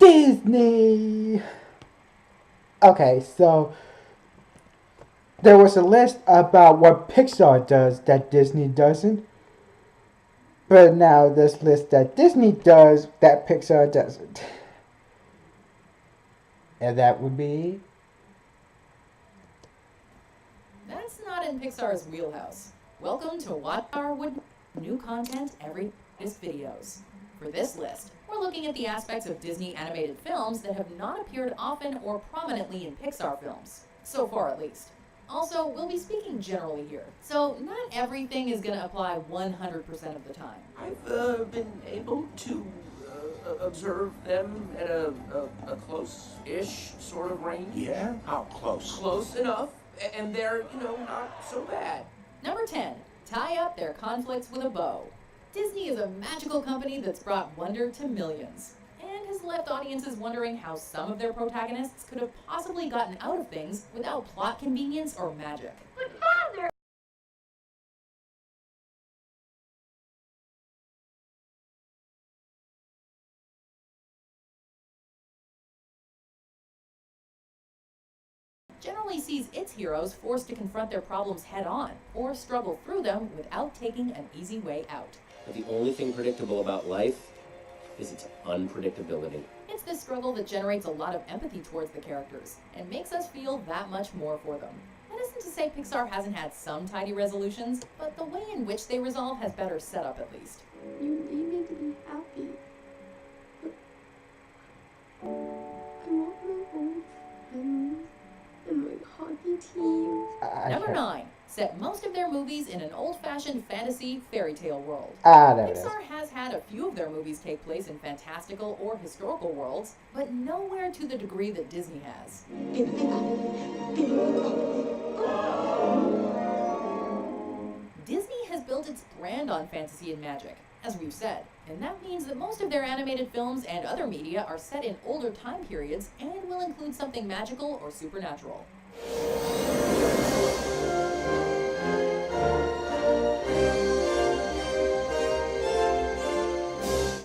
Disney. Okay, so there was a list about what Pixar does that Disney doesn't, but now this list that Disney does that Pixar doesn't. And that would be. That's not in Pixar's wheelhouse. Welcome to Watch Our Wood new content every videos. For this list, we're looking at the aspects of Disney animated films that have not appeared often or prominently in Pixar films. So far, at least. Also, we'll be speaking generally here, so not everything is going to apply 100% of the time. I've been able to observe them at a close-ish sort of range. Yeah? How close? Close enough, and they're, not so bad. Number 10. Tie up their conflicts with a bow. Disney is a magical company that's brought wonder to millions, and has left audiences wondering how some of their protagonists could have possibly gotten out of things without plot convenience or magic. But Father! Generally sees its heroes forced to confront their problems head-on, or struggle through them without taking an easy way out. But the only thing predictable about life is its unpredictability. It's this struggle that generates a lot of empathy towards the characters, and makes us feel that much more for them. That isn't to say Pixar hasn't had some tidy resolutions, but the way in which they resolve has better setup at least. You need me to be happy. But I want my old friends and my hockey team. Number 9. Set most of their movies in an old-fashioned fantasy fairy tale world. There it is. Pixar has had a few of their movies take place in fantastical or historical worlds, but nowhere to the degree that Disney has. Disney has built its brand on fantasy and magic, as we've said, and that means that most of their animated films and other media are set in older time periods and will include something magical or supernatural.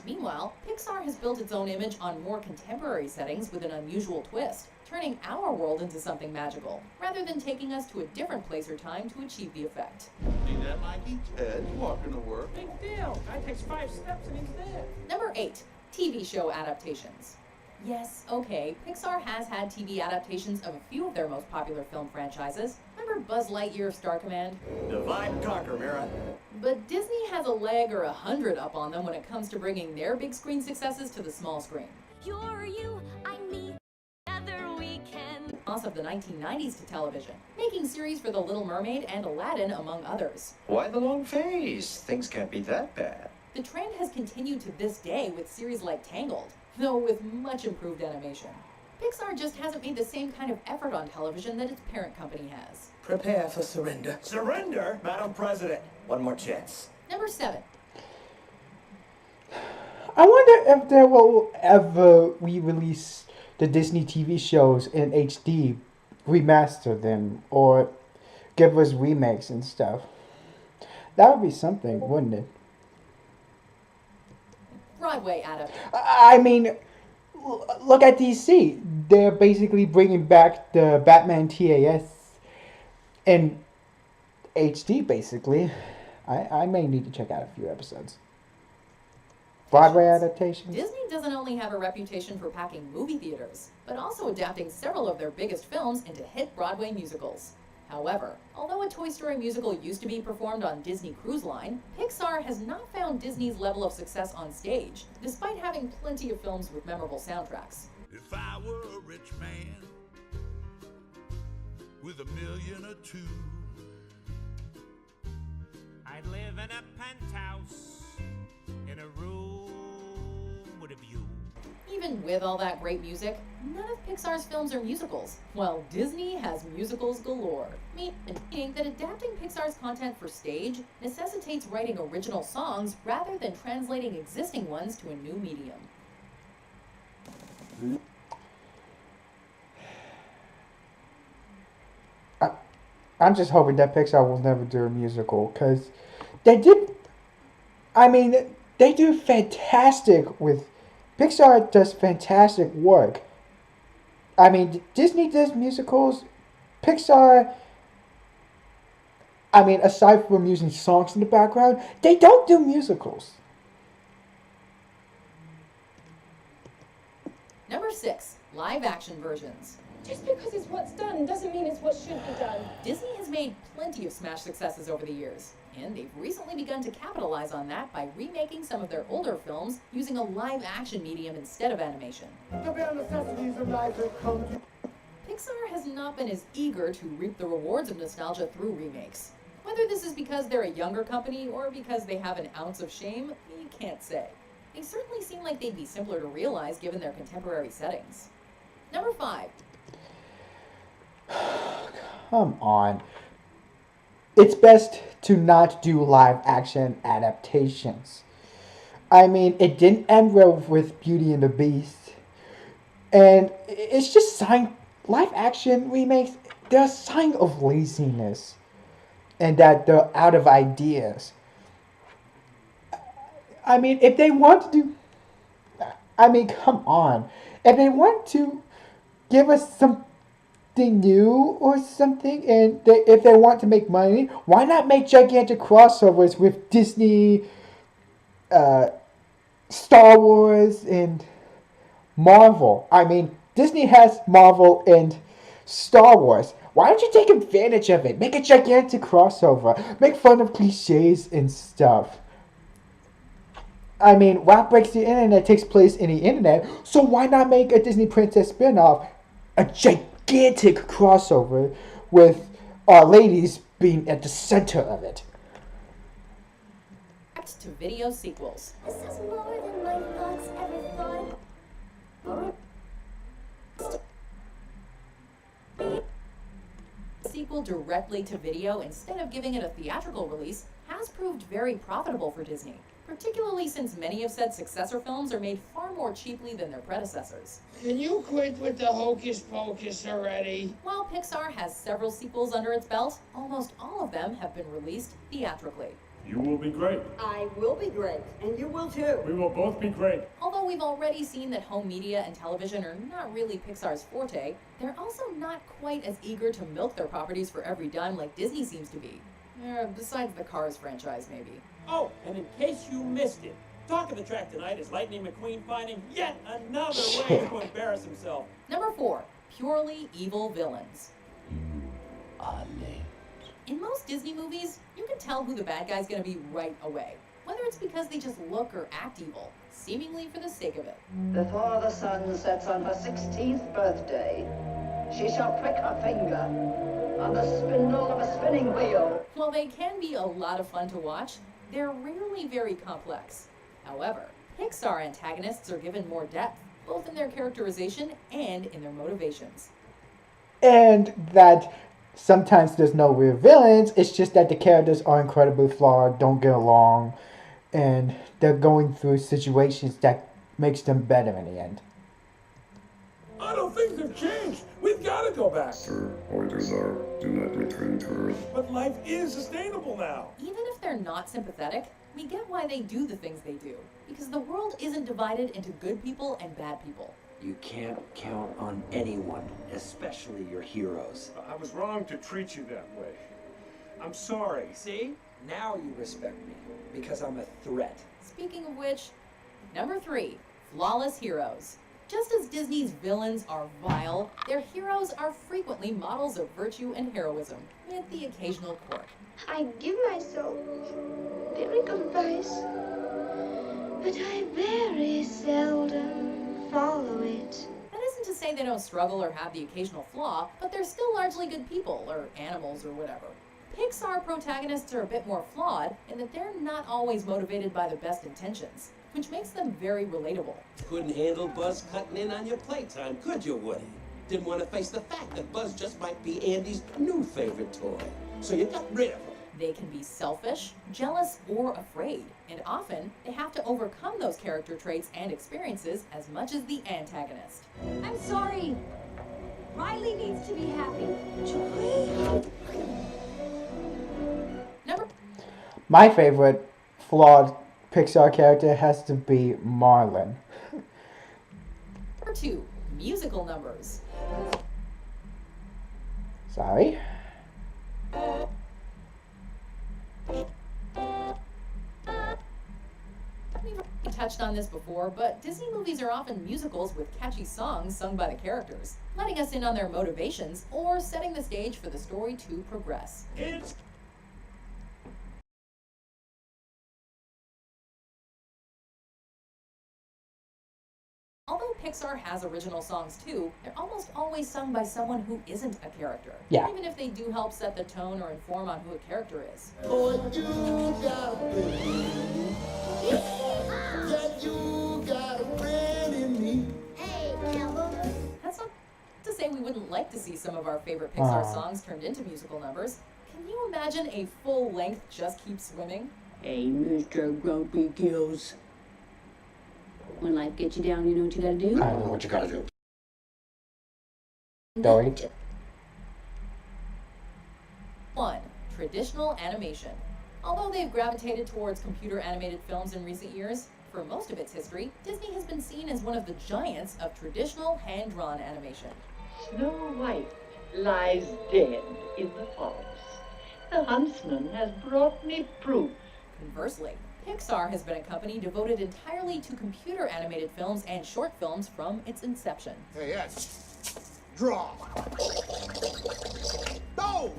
Meanwhile, Pixar has built its own image on more contemporary settings with an unusual twist, turning our world into something magical, rather than taking us to a different place or time to achieve the effect. See that, Mikey? Ted walking to work. Big deal. Guy takes 5 steps and he's there. Number 8. TV show adaptations. Yes, okay, Pixar has had TV adaptations of a few of their most popular film franchises. Remember Buzz Lightyear Star Command? Divide and conquer, Mira. But Disney has a leg or 100 up on them when it comes to bringing their big screen successes to the small screen. You're you, I need another weekend. Loss of the 1990s to television, making series for The Little Mermaid and Aladdin, among others. Why the long face? Things can't be that bad. The trend has continued to this day with series like Tangled, though with much improved animation. Pixar just hasn't made the same kind of effort on television that its parent company has. Prepare for surrender. Surrender, Madam President. One more chance. Number 7. I wonder if there will ever re-release the Disney TV shows in HD, remaster them, or give us remakes and stuff. That would be something, wouldn't it? Broadway adaptation. I mean, look at DC. They're basically bringing back the Batman TAS in HD, basically. I may need to check out a few episodes. Broadway adaptations? Disney doesn't only have a reputation for packing movie theaters, but also adapting several of their biggest films into hit Broadway musicals. However, although a Toy Story musical used to be performed on Disney Cruise Line, Pixar has not found Disney's level of success on stage, despite having plenty of films with memorable soundtracks. If I were a rich man with $1 million or $2 million, I'd live in a penthouse in a room with a view. Even with all that great music, none of Pixar's films are musicals, while Disney has musicals galore. Meaning that adapting Pixar's content for stage necessitates writing original songs rather than translating existing ones to a new medium. I'm just hoping that Pixar will never do a musical, because they did. I mean, they do fantastic with Pixar does fantastic work. I mean, Disney does musicals. Pixar, I mean, aside from using songs in the background, they don't do musicals. Number 6, live action versions. Just because it's what's done doesn't mean it's what should be done. Disney has made plenty of smash successes over the years, and they've recently begun to capitalize on that by remaking some of their older films using a live action medium instead of animation. Pixar has not been as eager to reap the rewards of nostalgia through remakes. Whether this is because they're a younger company or because they have an ounce of shame, we can't say. They certainly seem like they'd be simpler to realize given their contemporary settings. Number 5. Come on. It's best to not do live action adaptations. I mean, it didn't end well with Beauty and the Beast. And it's just sign live action remakes, they're a sign of laziness. And that they're out of ideas. I mean, if they want to do, I mean, come on. If they want to give us something new or something, and if they want to make money, why not make gigantic crossovers with Disney, Star Wars, and Marvel? I mean, Disney has Marvel and Star Wars. Why don't you take advantage of it? Make a gigantic crossover. Make fun of cliches and stuff. I mean, What Breaks the Internet takes place in the internet, so why not make a Disney Princess spin-off a gigantic crossover with Our Ladies being at the center of it? Back to video sequels. This is more than my thoughts ever thought. Sequel directly to video instead of giving it a theatrical release has proved very profitable for Disney, particularly since many of said successor films are made far more cheaply than their predecessors. Can you quit with the hocus pocus already? While Pixar has several sequels under its belt, almost all of them have been released theatrically. You will be great. I will be great, and you will too. We will both be great. Although we've already seen that home media and television are not really Pixar's forte, they're also not quite as eager to milk their properties for every dime like Disney seems to be. Besides the Cars franchise, maybe. Oh, and in case you missed it, talk of the track tonight is Lightning McQueen finding yet another way to embarrass himself. Number 4, purely evil villains. In most Disney movies, you can tell who the bad guy's gonna be right away, whether it's because they just look or act evil, seemingly for the sake of it. Before the sun sets on her 16th birthday, she shall prick her finger on the spindle of a spinning wheel. While they can be a lot of fun to watch, they're rarely very complex. However, Pixar antagonists are given more depth, both in their characterization and in their motivations. And that sometimes there's no real villains, it's just that the characters are incredibly flawed, don't get along, and they're going through situations that makes them better in the end. I don't think they've changed. We've got to go back. Sir, orders are, do not return to Earth. But life is sustainable now. Even if they're not sympathetic, we get why they do the things they do, because the world isn't divided into good people and bad people. You can't count on anyone, especially your heroes. I was wrong to treat you that way. I'm sorry. See? Now you respect me, because I'm a threat. Speaking of which, number 3, flawless heroes. Just as Disney's villains are vile, their heroes are frequently models of virtue and heroism, with the occasional quirk. I give myself very good advice, but I very seldom follow it. That isn't to say they don't struggle or have the occasional flaw, but they're still largely good people, or animals, or whatever. Pixar protagonists are a bit more flawed in that they're not always motivated by the best intentions, which makes them very relatable. Couldn't handle Buzz cutting in on your playtime, could you, Woody? Didn't want to face the fact that Buzz just might be Andy's new favorite toy. So you got rid of him. They can be selfish, jealous, or afraid, and often they have to overcome those character traits and experiences as much as the antagonist. I'm sorry. Riley needs to be happy. My favorite flawed Pixar character has to be Marlin. Number 2, musical numbers. Sorry. We've already touched on this before, but Disney movies are often musicals with catchy songs sung by the characters, letting us in on their motivations or setting the stage for the story to progress. Although Pixar has original songs too, they're almost always sung by someone who isn't a character. Yeah. Even if they do help set the tone or inform on who a character is. That's not to say we wouldn't like to see some of our favorite Pixar songs turned into musical numbers. Can you imagine a full length Just Keep Swimming? Hey, Mr. Grumpy Gills. When life gets you down, you know what you gotta do? I know what you gotta do. Dory. 1. Traditional animation. Although they've gravitated towards computer animated films in recent years, for most of its history, Disney has been seen as one of the giants of traditional hand-drawn animation. Snow White lies dead in the forest. The huntsman has brought me proof. Conversely, Pixar has been a company devoted entirely to computer animated films and short films from its inception. Hey, Ed. Draw. Oh!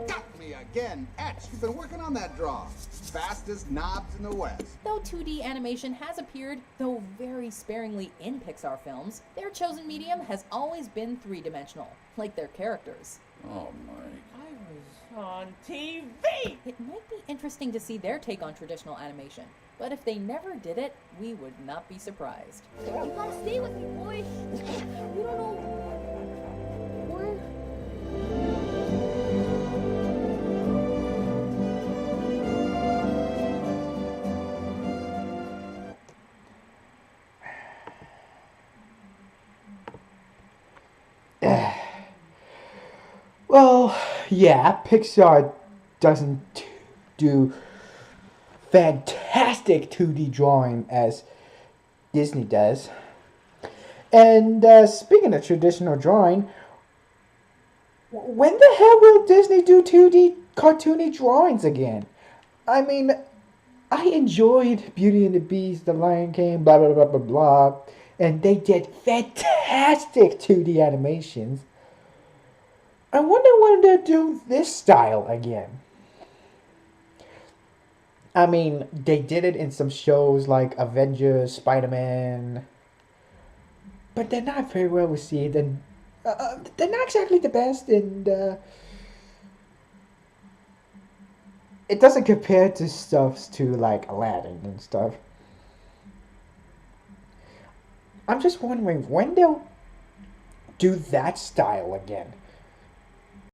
Got me again. Ed, you've been working on that draw. Fastest knobs in the West. Though 2D animation has appeared, though very sparingly in Pixar films, their chosen medium has always been three-dimensional, like their characters. Oh, my. On TV! It might be interesting to see their take on traditional animation, but if they never did it, we would not be surprised. You gotta stay with me, boy. You don't know where. Well, yeah, Pixar doesn't do fantastic 2D drawing as Disney does. And speaking of traditional drawing, when the hell will Disney do 2D cartoony drawings again? I mean, I enjoyed Beauty and the Beast, The Lion King, blah, blah, blah, blah, blah. And they did fantastic 2D animations. I wonder when they'll do this style again. I mean, they did it in some shows like Avengers, Spider-Man. But they're not very well received, and they're not exactly the best, and it doesn't compare to stuff to like Aladdin and stuff. I'm just wondering when they'll do that style again.